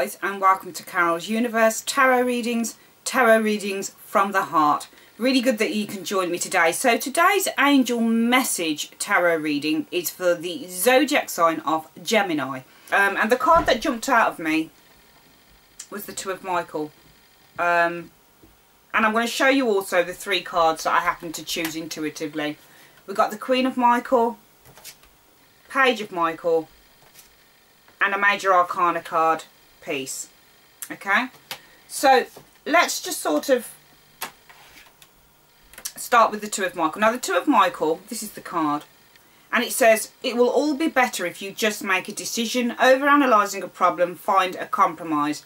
guys, and welcome to Carol's Universe Tarot Readings from the heart. Really good that you can join me today. So today's angel message tarot reading is for the zodiac sign of Gemini. And the card that jumped out of me was the Two of Michael. And I'm going to show you also the three cards that I happen to choose intuitively. We've got the Queen of Michael, Page of Michael, and a Major Arcana card piece. Okay, so let's just sort of start with the Two of Michael. Now the Two of Michael, this is the card, and it says, it will all be better if you just make a decision. Over analysing a problem, find a compromise.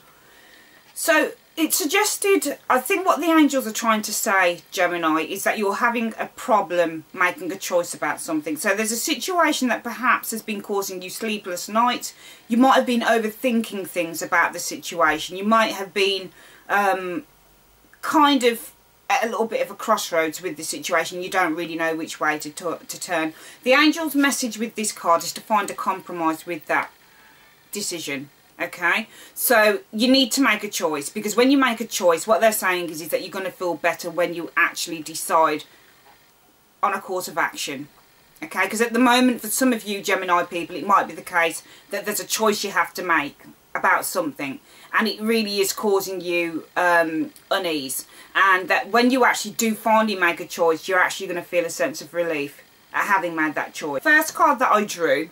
So it suggested, I think what the angels are trying to say, Gemini, is that you're having a problem making a choice about something. So there's a situation that perhaps has been causing you sleepless nights. You might have been overthinking things about the situation. You might have been kind of at a little bit of a crossroads with the situation. You don't really know which way to turn. The angel's message with this card is to find a compromise with that decision. Okay, so you need to make a choice, because when you make a choice, what they're saying is that you're going to feel better when you actually decide on a course of action. Okay, because at the moment, for some of you Gemini people, it might be the case that there's a choice you have to make about something, and it really is causing you unease, and that when you actually do finally make a choice, you're actually going to feel a sense of relief at having made that choice. First card that I drew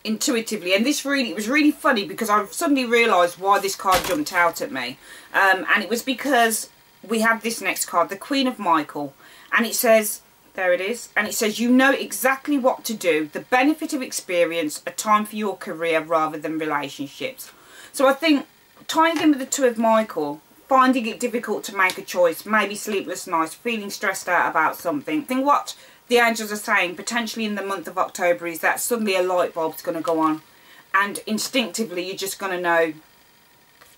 intuitively, and this really, it was really funny because I suddenly realised why this card jumped out at me, and it was because we have this next card, the Queen of Michael, and it says, there it is, and it says, you know exactly what to do, the benefit of experience, a time for your career rather than relationships. So I think tying in with the Two of Michael, finding it difficult to make a choice, maybe sleepless nights, feeling stressed out about something. I think what the angels are saying potentially in the month of October is that suddenly a light bulb's going to go on, and instinctively you're just going to know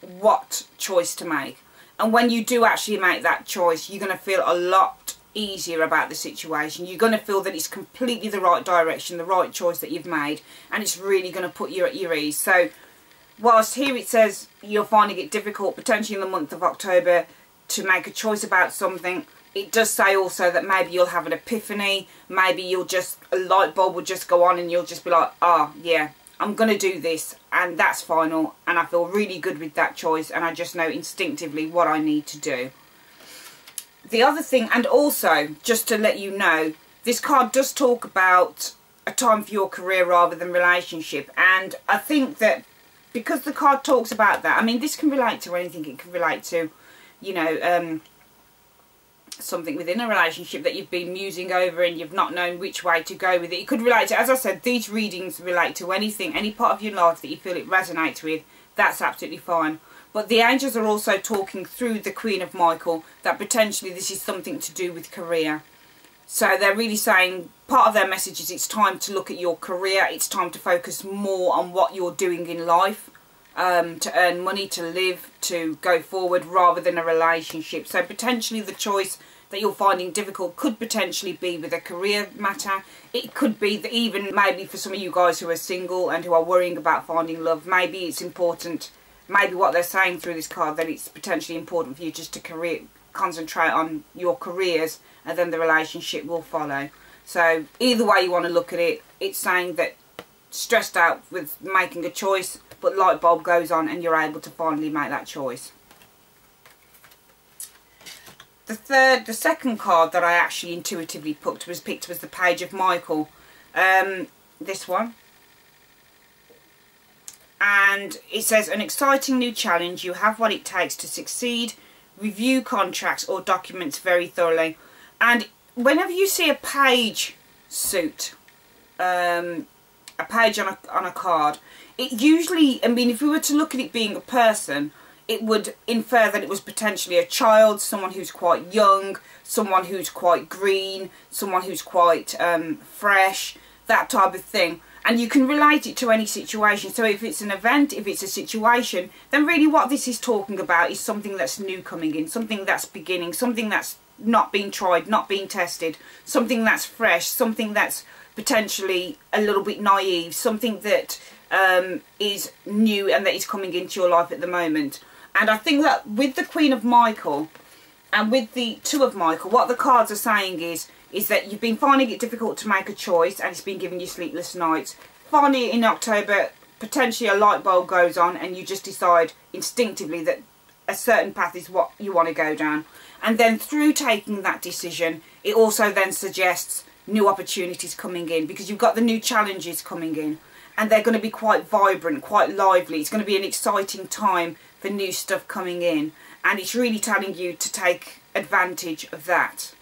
what choice to make, and when you do actually make that choice, you're going to feel a lot easier about the situation. You're going to feel that it's completely the right direction, the right choice that you've made, and it's really going to put you at your ease. So whilst here it says you're finding it difficult potentially in the month of October to make a choice about something, it does say also that maybe you'll have an epiphany, maybe you'll just, a light bulb will just go on and you'll just be like, oh yeah, I'm going to do this, and that's final, and I feel really good with that choice, and I just know instinctively what I need to do. The other thing, and also just to let you know, this card does talk about a time for your career rather than relationship, and I think that because the card talks about that, I mean, this can relate to anything. It can relate to, you know, something within a relationship that you've been musing over and you've not known which way to go with it. It could relate to, as I said, these readings relate to anything, any part of your life that you feel it resonates with, that's absolutely fine. But the angels are also talking through the Queen of Michael that potentially this is something to do with career. So they're really saying, part of their message is it's time to look at your career, it's time to focus more on what you're doing in life, to earn money, to live, to go forward, rather than a relationship. So potentially the choice that you're finding difficult could potentially be with a career matter. It could be that even maybe for some of you guys who are single and who are worrying about finding love, maybe it's important, maybe what they're saying through this card, that it's potentially important for you just to concentrate on your careers, and then the relationship will follow. So either way you want to look at it, it's saying that stressed out with making a choice, but light bulb goes on and you're able to finally make that choice. The second card that I actually intuitively picked was the Page of Michael, this one, and it says, an exciting new challenge, you have what it takes to succeed, review contracts or documents very thoroughly. And whenever you see a page suit, a page on a card, it usually, I mean, if we were to look at it being a person, it would infer that it was potentially a child, someone who's quite young, someone who's quite green, someone who's quite fresh, that type of thing. And you can relate it to any situation. So if it's an event, if it's a situation, then really what this is talking about is something that's new coming in, something that's beginning, something that's not being tried, not being tested, something that's fresh, something that's potentially a little bit naive, something that is new and that is coming into your life at the moment. And I think that with the Queen of Michael and with the Two of Michael, what the cards are saying is that you've been finding it difficult to make a choice and it's been giving you sleepless nights. Finally in October, potentially a light bulb goes on and you just decide instinctively that a certain path is what you want to go down. And then through taking that decision, it also then suggests new opportunities coming in, because you've got the new challenges coming in and they're going to be quite vibrant, quite lively. It's going to be an exciting time for new stuff coming in, and it's really telling you to take advantage of that.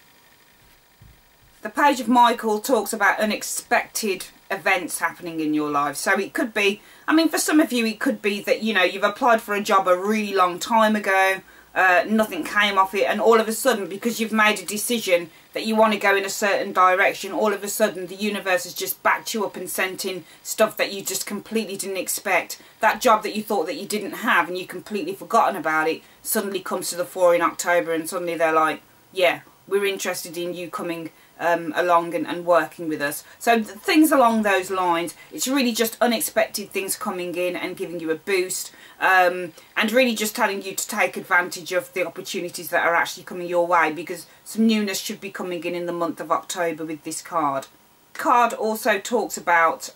The Page of Michael talks about unexpected events happening in your life. So it could be, I mean, for some of you it could be that, you know, you've applied for a job a really long time ago, nothing came off it, and all of a sudden, because you've made a decision that you want to go in a certain direction, all of a sudden the universe has just backed you up and sent in stuff that you just completely didn't expect. That job that you thought that you didn't have and you completely forgotten about it suddenly comes to the fore in October, and suddenly they're like, yeah, we're interested in you coming along and working with us. So things along those lines. It's really just unexpected things coming in and giving you a boost, and really just telling you to take advantage of the opportunities that are actually coming your way, because some newness should be coming in the month of October with this card. The card also talks about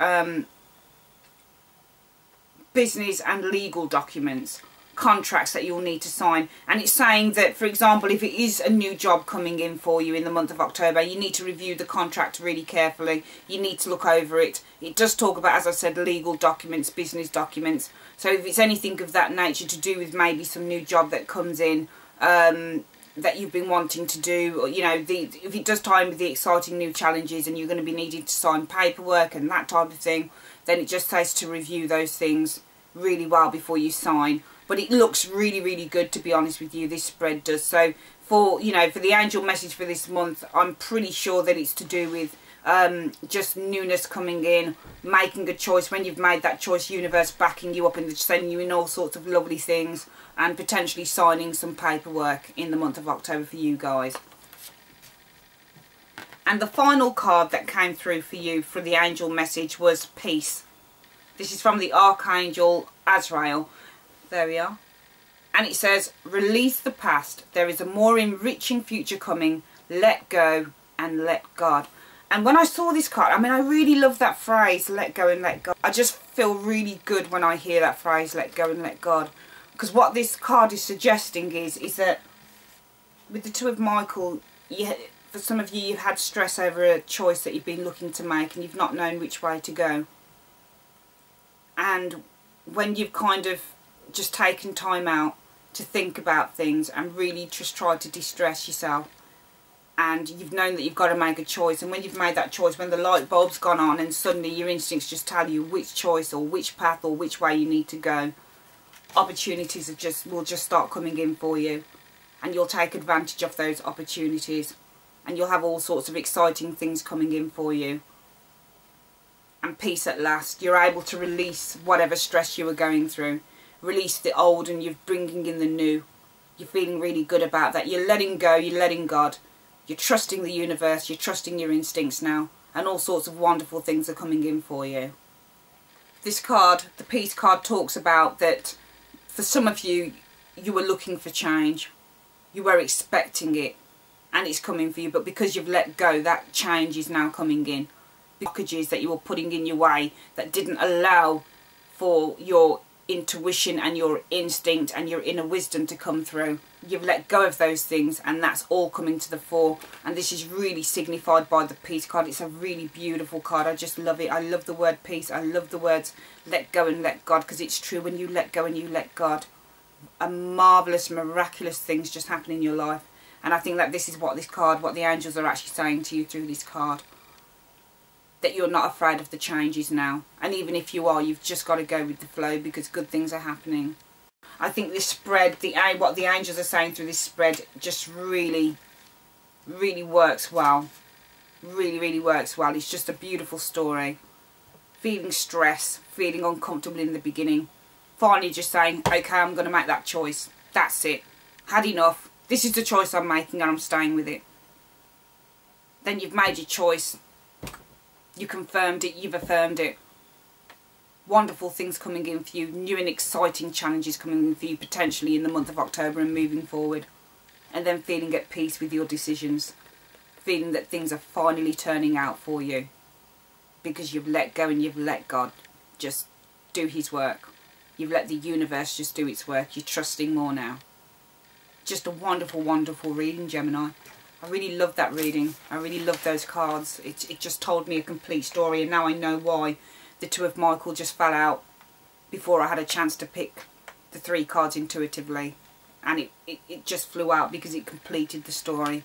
business and legal documents, contracts that you'll need to sign, and it's saying that, for example, if it is a new job coming in for you in the month of October, you need to review the contract really carefully. You need to look over it. It does talk about, as I said, legal documents, business documents. So if it's anything of that nature to do with maybe some new job that comes in that you've been wanting to do, or, you know, if it does tie in with the exciting new challenges and you're going to be needing to sign paperwork and that type of thing, then it just says to review those things really well before you sign. But it looks really, really good, to be honest with you, this spread does. So for, you know, for the angel message for this month, I'm pretty sure that it's to do with just newness coming in, making a choice. When you've made that choice, universe backing you up and sending you in all sorts of lovely things, and potentially signing some paperwork in the month of October for you guys. And the final card that came through for you for the angel message was peace. This is from the Archangel Azrael. There we are. And it says, release the past. There is a more enriching future coming. Let go and let God. And when I saw this card, I mean, I really love that phrase, let go and let God. I just feel really good when I hear that phrase, let go and let God. Because what this card is suggesting is that with the Two of Michael, for some of you, you've had stress over a choice that you've been looking to make and you've not known which way to go. And when you've kind of just taken time out to think about things and really just try to de-stress yourself, and you've known that you've got to make a choice, and when you've made that choice, when the light bulb's gone on and suddenly your instincts just tell you which choice or which path or which way you need to go, opportunities will just start coming in for you, and you'll take advantage of those opportunities, and you'll have all sorts of exciting things coming in for you. And peace at last. You're able to release whatever stress you were going through. Release the old and you're bringing in the new. You're feeling really good about that. You're letting go, you're letting God. You're trusting the universe, you're trusting your instincts now. And all sorts of wonderful things are coming in for you. This card, the peace card, talks about that for some of you, you were looking for change. You were expecting it. And it's coming for you. But because you've let go, that change is now coming in. Blockages that you were putting in your way that didn't allow for your intuition and your instinct and your inner wisdom to come through. You've let go of those things, and that's all coming to the fore. And this is really signified by the peace card. It's a really beautiful card. I just love it. I love the word peace. I love the words let go and let God, because it's true. When you let go and you let God, a marvellous, miraculous things just happen in your life. And I think that this is what the angels are actually saying to you through this card. That you're not afraid of the changes now. And even if you are, you've just got to go with the flow, because good things are happening. I think this spread, what the angels are saying through this spread, just really, really works well. Really, really works well. It's just a beautiful story. Feeling stress, feeling uncomfortable in the beginning. Finally just saying, okay, I'm going to make that choice. That's it. Had enough. This is the choice I'm making and I'm staying with it. Then you've made your choice. You confirmed it, you've affirmed it. wonderful things coming in for you, new and exciting challenges coming in for you potentially in the month of October and moving forward. And then feeling at peace with your decisions, feeling that things are finally turning out for you because you've let go and you've let God just do his work. You've let the universe just do its work. You're trusting more now. Just a wonderful, wonderful reading, Gemini. I really love that reading. I really love those cards. It just told me a complete story, and now I know why the Two of Michael just fell out before I had a chance to pick the 3 cards intuitively. And it just flew out because it completed the story.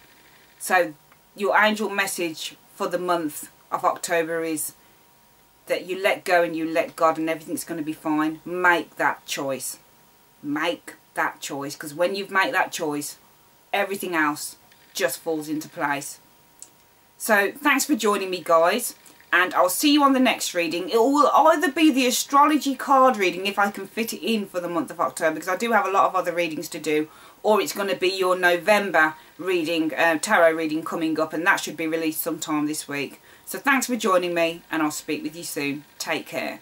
So your angel message for the month of October is that you let go and you let God, and everything's going to be fine. Make that choice. Make that choice, because when you've made that choice, everything else just falls into place. So thanks for joining me, guys, and I'll see you on the next reading. It will either be the astrology card reading if I can fit it in for the month of October, because I do have a lot of other readings to do, or it's going to be your November reading, tarot reading coming up, and that should be released sometime this week. So thanks for joining me, and I'll speak with you soon. Take care.